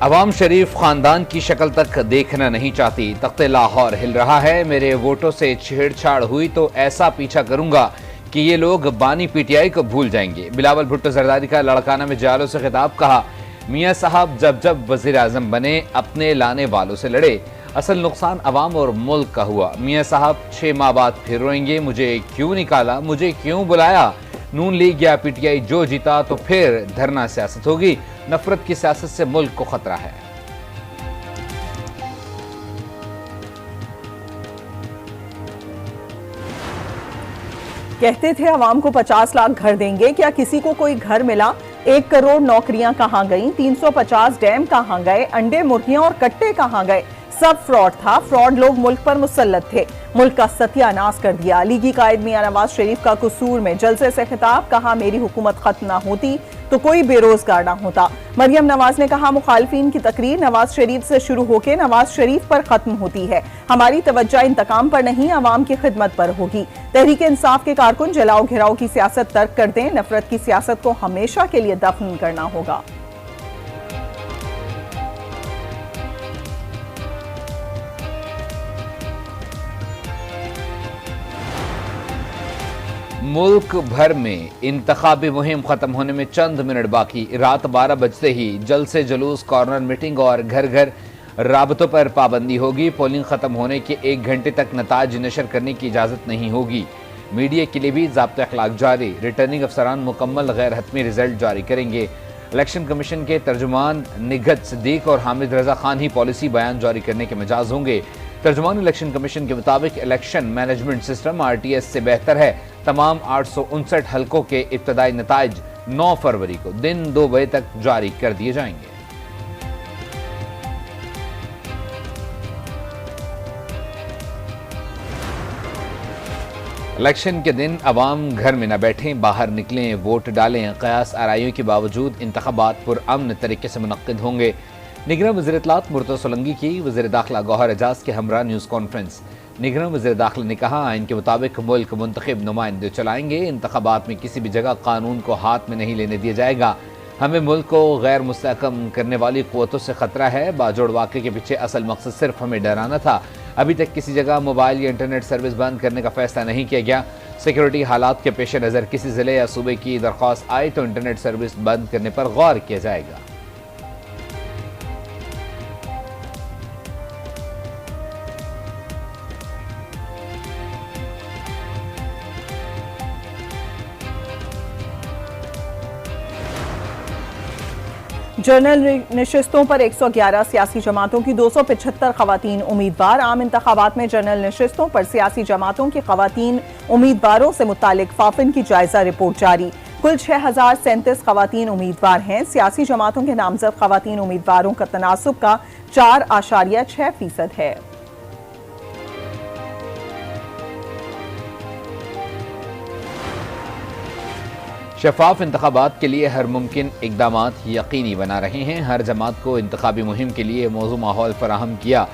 अवाम शरीफ खानदान की शक्ल तक देखना नहीं चाहती। तख्ते लाहौर हिल रहा है। मेरे वोटों से छेड़छाड़ हुई तो ऐसा पीछा करूंगा कि ये लोग बानी पीटीआई को भूल जाएंगे। बिलावल भुट्टो जरदारी का लड़काना में जालों से खिताब। कहा, मियां साहब जब जब वजीर आजम बने अपने लाने वालों से लड़े, असल नुकसान अवाम और मुल्क का हुआ। मियां साहब 6 माह बाद फिर रोएंगे, मुझे क्यों निकाला, मुझे क्यों बुलाया। नून लीग या पीटीआई जो जीता तो फिर धरना सियासत होगी। नफरत की सियासत से मुल्क को खतरा है। कहते थे अवाम को 50 लाख घर देंगे, क्या किसी को कोई घर मिला? 1 करोड़ नौकरियां कहां गईं? 350 डैम कहां गए? अंडे, मुर्गियां और कट्टे कहां गए? सब फ्रॉड था। फ्रॉड लोग मुल्क पर मुसल्लत थे, मुल्क का सत्यानाश कर दिया। लीगी कायद मियां नवाज शरीफ का कसूर में जलसे से खिताब। कहा, मेरी हुकूमत खत्म ना होती तो कोई बेरोजगार ना होता। मरियम नवाज ने कहा, मुखालफीन की तकरीर नवाज शरीफ से शुरू होकर नवाज शरीफ पर खत्म होती है। हमारी तवज्जो इंतकाम पर नहीं, अवाम की खिदमत पर होगी। तहरीक इंसाफ के कारकुन जलाओ घिराओ की सियासत तर्क कर दें। नफरत की सियासत को हमेशा के लिए दफन करना होगा। मुल्क भर में इंतखाबी मुहिम खत्म होने में चंद मिनट बाकी। रात 12 बजते ही जलसे, जुलूस, कॉर्नर मीटिंग और घर घर राबतों पर पाबंदी होगी। पोलिंग खत्म होने के 1 घंटे तक नताज नशर करने की इजाजत नहीं होगी। मीडिया के लिए भी ज़ाब्ता अखलाक जारी। रिटर्निंग अफसरान मुकम्मल गैर हतमी रिजल्ट जारी करेंगे। इलेक्शन कमीशन के तर्जुमान निगहत सिद्दीक और हामिद रजा खान ही पॉलिसी बयान जारी करने के मिजाज होंगे। तर्जुमान इलेक्शन कमीशन के मुताबिक इलेक्शन मैनेजमेंट सिस्टम RTS से बेहतर है। तमाम 859 हलकों के इब्तदाई नताइज 9 फरवरी को दिन 2 बजे तक जारी कर दिए जाएंगे। इलेक्शन के दिन अवाम घर में न बैठें, बाहर निकलें, वोट डालें। कयास आराइयों के बावजूद इंतखाबात पुरअमन तरीके से मुनक्किद होंगे। निगरान वज़ीर इत्तलात मुर्तज़ा सोलंकी की वज़ीर दाखिला गौहर एजाज के हमरा न्यूज़ कॉन्फ्रेंस। निगरान वज़ीर दाखिला ने कहा, आइन के मुताबिक मुल्क मुंतखब नुमाइंदे चलाएंगे। इंतखाबात में किसी भी जगह कानून को हाथ में नहीं लेने दिया जाएगा। हमें मुल्क को गैर मुस्तहकम करने वाली क़ुव्वतों से खतरा है। बाजोड़ वाक़े के पीछे असल मकसद सिर्फ हमें डराना था। अभी तक किसी जगह मोबाइल या इंटरनेट सर्विस बंद करने का फैसला नहीं किया गया। सिक्योरिटी हालात के पेश नज़र किसी ज़िले या सूबे की दरख्वास्त आए तो इंटरनेट सर्विस बंद करने पर गौर किया जाएगा। जनरल नशिस्तों पर 111 सियासी जमातों की 275 खवातीन उम्मीदवार। आम इंतखाबात में जनरल नशिस्तों पर सियासी जमातों की खवातीन उम्मीदवारों से मुतालिक फाफिन की जायजा रिपोर्ट जारी। कुल 6037 खवातीन उम्मीदवार हैं। सियासी जमातों के नामजद खवातीन उम्मीदवारों का तनासुब का 4.6% है। शफाफ इंतखाबात के लिए हर मुमकिन इकदामात यकीनी बना रहे हैं। हर जमात को इंतखाबी मुहिम के लिए मौजू माहौल फराहम किया।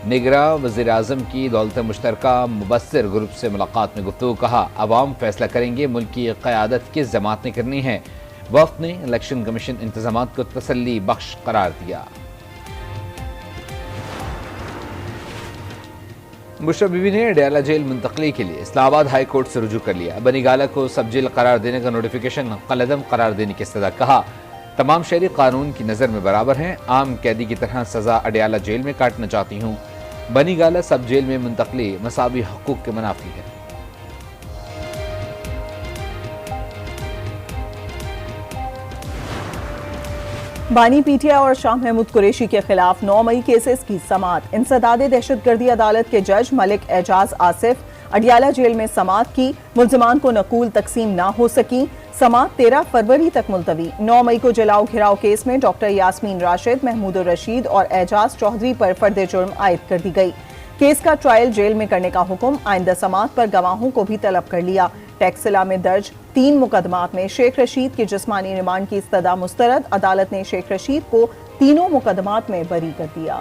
निगरान वज़ीर आज़म की दौलत मुश्तरका मुबस्सिर ग्रुप से मुलाकात में गुफ्तगू। कहा, अवाम फैसला करेंगे मुल्क की क़यादत किस जमात ने करनी है। वफ़द ने इलेक्शन कमीशन इंतज़ामात को तसल्ली बख्श करार दिया। बुशरा बीबी ने अडयाला जेल मुंतकली के लिए इस्लामाबाद हाई कोर्ट से रुजू कर लिया। बनी गाला को सब जेल करार देने का नोटिफिकेशन कलअदम करार देने की इस्तदा। कहा, तमाम शहरी कानून की नज़र में बराबर हैं। आम कैदी की तरह सज़ा अडयाला जेल में काटना चाहती हूँ। बनी गाला सब जेल में मुंतकली मसावी हकूक़ के मुनाफी है। बानी पीटीआई और शाह महमूद कुरैशी के खिलाफ 9 मई केसेस की समाअत। इंसदाद दहशतगर्दी अदालत के जज मलिक एजाज आसिफ अडयाला जेल में समाअत की। मुल्जिमान को नकूल तकसीम ना हो सकी। समाअत 13 फरवरी तक मुलतवी। 9 मई को जलाओ घिराव केस में डॉक्टर यास्मीन राशिद, महमूद रशीद और एजाज चौधरी पर फर्द जुर्म आयद कर दी गई। केस का ट्रायल जेल में करने का हुक्म। आइंदा समाअत पर गवाहों को भी तलब कर लिया। टैक्सिला में दर्ज 3 मुकदमात में शेख रशीद की जिस्मानी रिमांड की इस्तदा मुस्तरद। अदालत ने शेख रशीद को तीनों मुकदमात में बरी कर दिया।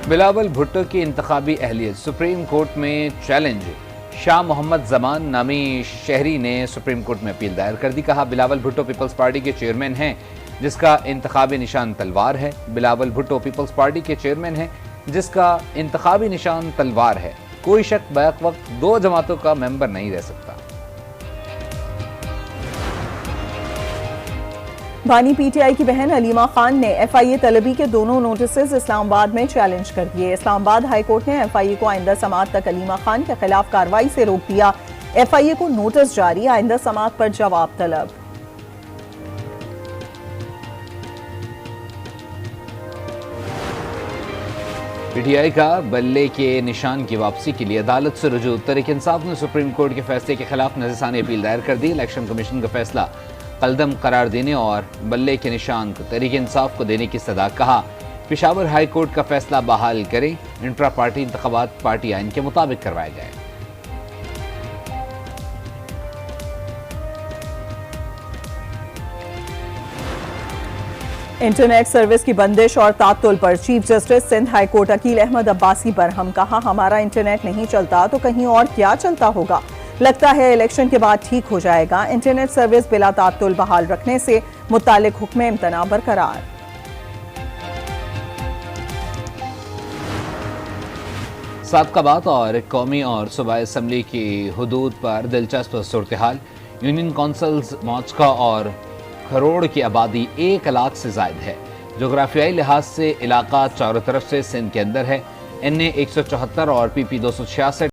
बिलावल भुट्टो की इंतखाबी अहलियत सुप्रीम कोर्ट में चैलेंज। शाह मोहम्मद जमान नामी शहरी ने सुप्रीम कोर्ट में अपील दायर कर दी। कहा, बिलावल भुट्टो पीपल्स पार्टी के चेयरमैन हैं जिसका इंतखाबी निशान तलवार है। बिलावल भुट्टो पीपल्स पार्टी के चेयरमैन हैं जिसका इंतखाबी निशान तलवार है। कोई शख्स बैक वक्त दो जमातों का मेंबर नहीं रह सकता। बानी पीटीआई की बहन अलीमा खान ने एफआईए तलबी के दोनों नोटिसेस इस्लामाबाद में चैलेंज कर दिए। इस्लामाबाद हाई कोर्ट ने एफआईए को आइंदा समाअत तक अलीमा खान के खिलाफ कार्रवाई से रोक दिया। एफआईए को नोटिस जारी, आइंदा समाअत पर जवाब तलब। पीटीआई का बल्ले के निशान की वापसी के लिए अदालत से रुजू। तहरीक इंसाफ ने सुप्रीम कोर्ट के फैसले के खिलाफ नज़रसानी अपील दायर कर दी। इलेक्शन कमीशन का फैसला कलदम करार देने और बल्ले के निशान को तहरीक इंसाफ को देने की सदा। कहा, पेशावर हाई कोर्ट का फैसला बहाल करें। इंट्रा पार्टी इंतखाबात पार्टी आइन के मुताबिक करवाए जाए। इंटरनेट सर्विस की बंदिश और तात्तुल पर chief justice Sindh high court Akeel Ahmed Abbasi बरहम। कहा, हमारा इंटरनेट नहीं चलता तो कहीं और क्या चलता होगा। लगता है इलेक्शन के बाद ठीक हो जाएगा। इंटरनेट सर्विस बिला तात्तुल बहाल रखने से मुतालिक हुक्म इम्तना बरकरार। सादकाबाद और कौमी और सूबाई असम्बली की हुदूद पर दिलचस्प सूरत हाल। यूनियन काउंसिल्स मौजका और खरोड़ की आबादी 1 लाख से जायद है। जोग्राफियाई लिहाज से इलाका चारों तरफ से सिंध के अंदर है। NA 174 और PP 266